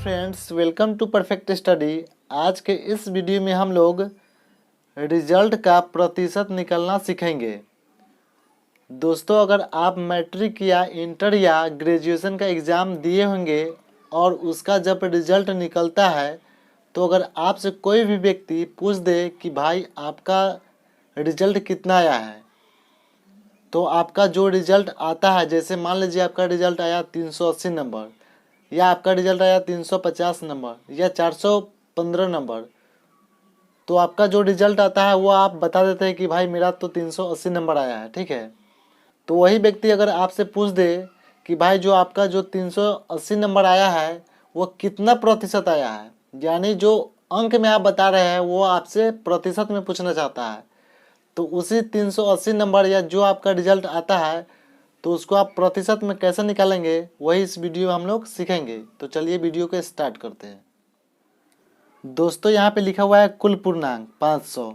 Friends, welcome to perfect study. आज के इस वीडियो में हम लोग रिजल्ट का प्रतिशत निकालना सीखेंगे। दोस्तों, अगर आप मैट्रिक या इंटर या ग्रेजुएशन का एग्ज़ाम दिए होंगे और उसका जब रिजल्ट निकलता है तो अगर आपसे कोई भी व्यक्ति पूछ दे कि भाई आपका रिजल्ट कितना आया है, तो आपका जो रिजल्ट आता है, जैसे मान लीजिए आपका रिजल्ट आया 380 नंबर या आपका रिजल्ट आया 350 नंबर या 415 नंबर, तो आपका जो रिजल्ट आता है वो आप बता देते हैं कि भाई मेरा तो 380 नंबर आया है। ठीक है, तो वही व्यक्ति अगर आपसे पूछ दे कि भाई जो आपका जो 380 नंबर आया है वो कितना प्रतिशत आया है, यानी जो अंक में आप बता रहे हैं वो आपसे प्रतिशत में पूछना चाहता है, तो उसी 380 नंबर या जो आपका रिजल्ट आता है तो उसको आप प्रतिशत में कैसे निकालेंगे वही इस वीडियो में हम लोग सीखेंगे। तो चलिए वीडियो को स्टार्ट करते हैं। दोस्तों, यहाँ पे लिखा हुआ है कुल पूर्णांक 500।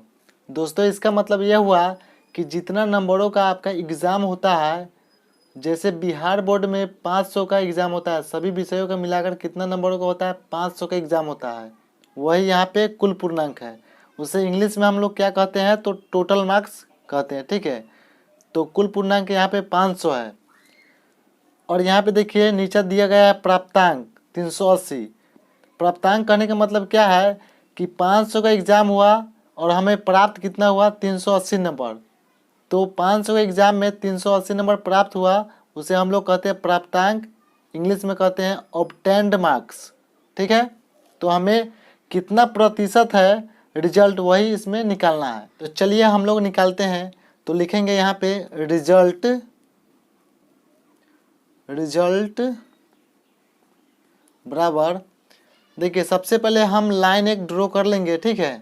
दोस्तों, इसका मतलब यह हुआ कि जितना नंबरों का आपका एग्ज़ाम होता है, जैसे बिहार बोर्ड में 500 का एग्ज़ाम होता है, सभी विषयों का मिलाकर कितना नंबरों का होता है, 500 का एग्ज़ाम होता है, वही यहाँ पे कुल पूर्णांक है। उसे इंग्लिश में हम लोग क्या कहते हैं, तो टोटल मार्क्स कहते हैं। ठीक है, तो कुल पूर्णांक यहाँ पे 500 है। और यहाँ पे देखिए नीचे दिया गया है प्राप्तांक 380। प्राप्तांक कहने का मतलब क्या है कि 500 का एग्ज़ाम हुआ और हमें प्राप्त कितना हुआ, 380 नंबर। तो 500 के एग्ज़ाम में 380 नंबर प्राप्त हुआ, उसे हम लोग कहते हैं प्राप्तांक, इंग्लिश में कहते हैं ऑब्टेन्ड मार्क्स। ठीक है, तो हमें कितना प्रतिशत है रिजल्ट वही इसमें निकालना है। तो चलिए हम लोग निकालते हैं। तो लिखेंगे यहाँ पे रिजल्ट बराबर, देखिए सबसे पहले हम लाइन एक ड्रॉ कर लेंगे। ठीक है,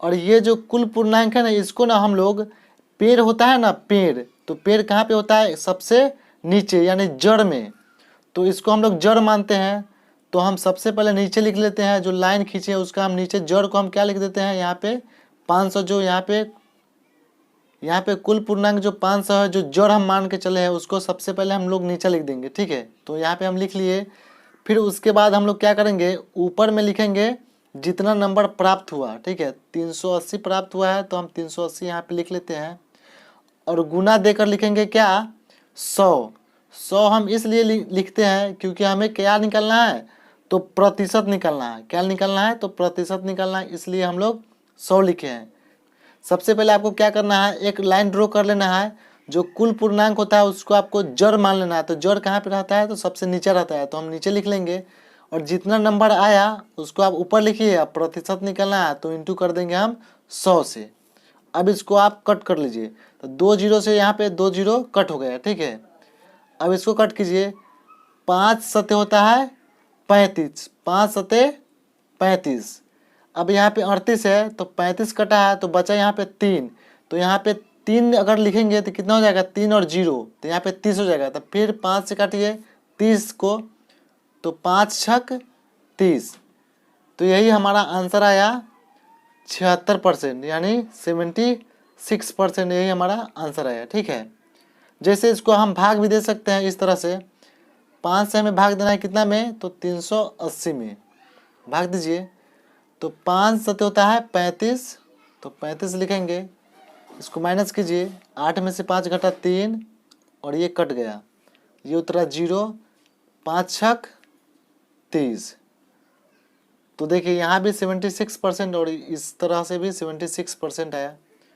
और ये जो कुल पूर्णांक है ना, इसको ना हम लोग, पेड़ होता है ना पेड़, तो पेड़ कहाँ पे होता है, सबसे नीचे यानी जड़ में, तो इसको हम लोग जड़ मानते हैं। तो हम सबसे पहले नीचे लिख लेते हैं, जो लाइन खींचे उसका हम नीचे जड़ को हम क्या लिख देते हैं, यहाँ पे 500, जो यहाँ पे कुल पूर्णांक जो 500 है, जो जड़ हम मान के चले हैं उसको सबसे पहले हम लोग नीचे लिख देंगे। ठीक है, तो यहाँ पे हम लिख लिए। फिर उसके बाद हम लोग क्या करेंगे, ऊपर में लिखेंगे जितना नंबर प्राप्त हुआ। ठीक है, 380 प्राप्त हुआ है तो हम 380 यहाँ पे लिख लेते हैं, और गुना देकर लिखेंगे क्या, 100 हम इसलिए लिखते हैं क्योंकि हमें क्या निकालना है, तो प्रतिशत निकालना है। क्या निकालना है, तो प्रतिशत निकालना है, इसलिए हम लोग 100 लिखे हैं। सबसे पहले आपको क्या करना है, एक लाइन ड्रॉ कर लेना है। जो कुल पूर्णांक होता है उसको आपको जड़ मान लेना है। तो जड़ कहाँ पे रहता है, तो सबसे नीचे रहता है, तो हम नीचे लिख लेंगे। और जितना नंबर आया उसको आप ऊपर लिखिए। अब प्रतिशत निकालना है तो इंटू कर देंगे हम 100 से। अब इसको आप कट कर लीजिए, तो 2 जीरो से यहाँ पे 2 जीरो कट हो गया। ठीक है, अब इसको कट कीजिए। 5 सते होता है 35, 5 सते 35। अब यहाँ पे 38 है तो 35 कटा है तो बचा यहाँ पे 3। तो यहाँ पे 3 अगर लिखेंगे तो कितना हो जाएगा, 3 और 0, तो यहाँ पे 30 हो जाएगा। तो फिर 5 से काटिए 30 को, तो 5 छक 30। तो यही हमारा आंसर आया 76%, यानी 76%, यही हमारा आंसर आया। ठीक है, जैसे इसको हम भाग भी दे सकते हैं इस तरह से। 5 से हमें भाग देना है कितना में, तो 380 में भाग दीजिए। तो 5 सते होता है 35, तो 35 लिखेंगे। इसको माइनस कीजिए, 8 में से 5 घटा 3 और ये कट गया, ये उतरा 0, 5 छक 30। तो देखिए यहाँ भी 76% और इस तरह से भी 76% आया।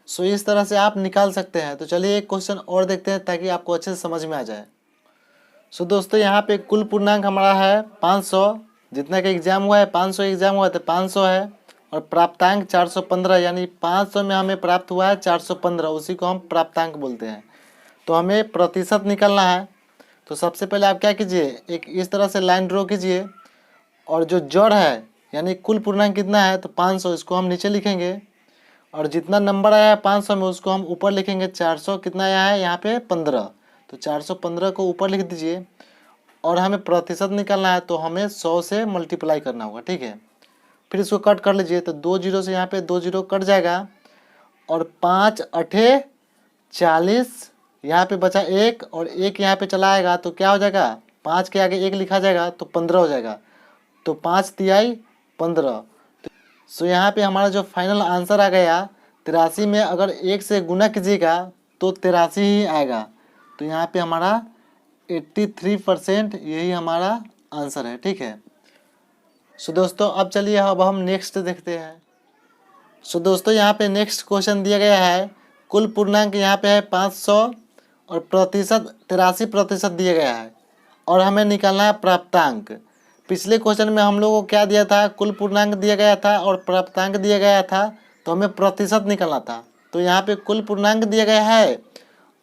सो इस तरह से आप निकाल सकते हैं। तो चलिए एक क्वेश्चन और देखते हैं ताकि आपको अच्छे से समझ में आ जाए। सो दोस्तों, यहाँ पे कुल पूर्णांक हमारा है 500, जितना का एग्जाम हुआ है 500 एग्जाम हुआ तो 500 है, और प्राप्तांक 415, यानी 500 में हमें प्राप्त हुआ है 415, उसी को हम प्राप्तांक बोलते हैं। तो हमें प्रतिशत निकालना है। तो सबसे पहले आप क्या कीजिए, एक इस तरह से लाइन ड्रॉ कीजिए, और जो जड़ है यानी कुल पूर्णांक कितना है, तो 500, इसको हम नीचे लिखेंगे। और जितना नंबर आया है 500 में उसको हम ऊपर लिखेंगे। 400 कितना आया है यहाँ पे 15, तो 415 को ऊपर लिख दीजिए। और हमें प्रतिशत निकालना है तो हमें 100 से मल्टीप्लाई करना होगा। ठीक है, फिर इसको कट कर लीजिए। तो 2 जीरो से यहाँ पे 2 जीरो कट जाएगा, और 5 अठे 40, यहाँ पे बचा 1 और 1 यहाँ पे चला आएगा तो क्या हो जाएगा, 5 के आगे 1 लिखा जाएगा तो 15 हो जाएगा। तो 5 तिहाई 15। सो यहाँ पे हमारा जो फाइनल आंसर आ गया 83 में अगर 1 से गुना कीजिएगा तो 83 ही आएगा। तो यहाँ पे हमारा 83% यही हमारा आंसर है, ठीक है। सो दोस्तों अब चलिए अब हम नेक्स्ट देखते हैं। सो दोस्तों यहाँ पे नेक्स्ट क्वेश्चन दिया गया है, कुल पूर्णांक यहाँ पे है 500 और प्रतिशत 83% दिया गया है और हमें निकालना है प्राप्तांक। पिछले क्वेश्चन में हम लोगों को क्या दिया था, कुल पूर्णांक दिया गया था और प्राप्तांक दिया गया था, तो हमें प्रतिशत निकालना था। तो यहाँ पे कुल पूर्णांक दिया गया है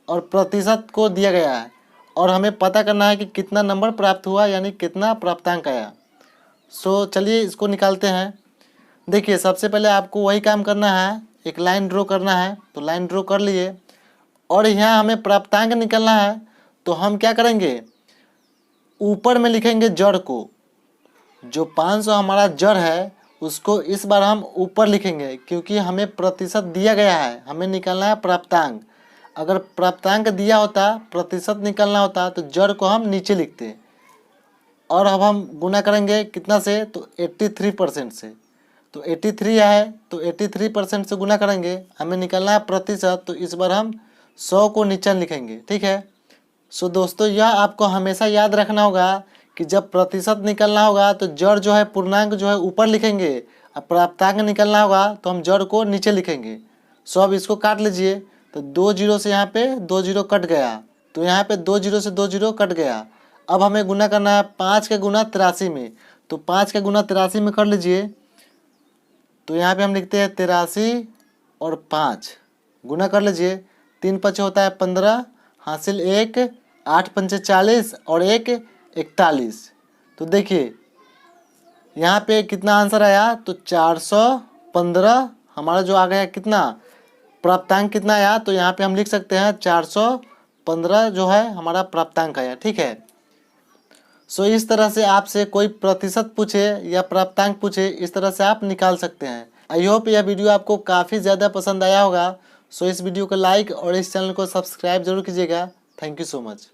और प्रतिशत को दिया गया है और हमें पता करना है कि कितना नंबर प्राप्त हुआ, यानी कितना प्राप्तांक आया। सो चलिए इसको निकालते हैं। देखिए सबसे पहले आपको वही काम करना है, एक लाइन ड्रॉ करना है। तो लाइन ड्रॉ कर लिए और यहाँ हमें प्राप्तांक निकालना है। तो हम क्या करेंगे, ऊपर में लिखेंगे जड़ को, जो 500 हमारा जड़ है उसको इस बार हम ऊपर लिखेंगे क्योंकि हमें प्रतिशत दिया गया है, हमें निकालना है प्राप्तांक। अगर प्राप्तांक दिया होता, प्रतिशत निकालना होता तो जड़ को हम नीचे लिखते। और अब हम गुना करेंगे कितना से, तो 83% से। तो 83 है तो 83% से गुना करेंगे, हमें निकालना है प्रतिशत। तो इस बार हम 100 को नीचे लिखेंगे, ठीक है। सो दोस्तों यह आपको हमेशा याद रखना होगा कि जब प्रतिशत निकलना होगा तो जड़ जो है पूर्णांक जो है ऊपर लिखेंगे, और प्राप्तांक निकलना होगा तो हम जड़ को नीचे लिखेंगे। सो अब इसको काट लीजिए। तो 2 जीरो से यहाँ पे 2 जीरो कट गया, तो यहाँ पे 2 जीरो से 2 जीरो कट गया। अब हमें गुना करना है 5 के गुना 83 में। तो 5 के गुना 83 में कर लीजिए। तो यहाँ पे हम लिखते हैं 83 और 5 गुना कर लीजिए। 3 5 होता है 15, हासिल 1, 8 पंचे 40 और 1 41। तो देखिए यहाँ पे कितना आंसर आया, तो 415 हमारा जो आ गया। कितना प्राप्तांक कितना आया, तो यहाँ पे हम लिख सकते हैं 415 जो है हमारा प्राप्तांक आया, ठीक है। सो इस तरह से आपसे कोई प्रतिशत पूछे या प्राप्तांक पूछे, इस तरह से आप निकाल सकते हैं। आई होप यह वीडियो आपको काफ़ी ज़्यादा पसंद आया होगा। सो इस वीडियो को लाइक और इस चैनल को सब्सक्राइब जरूर कीजिएगा। Thank you so much.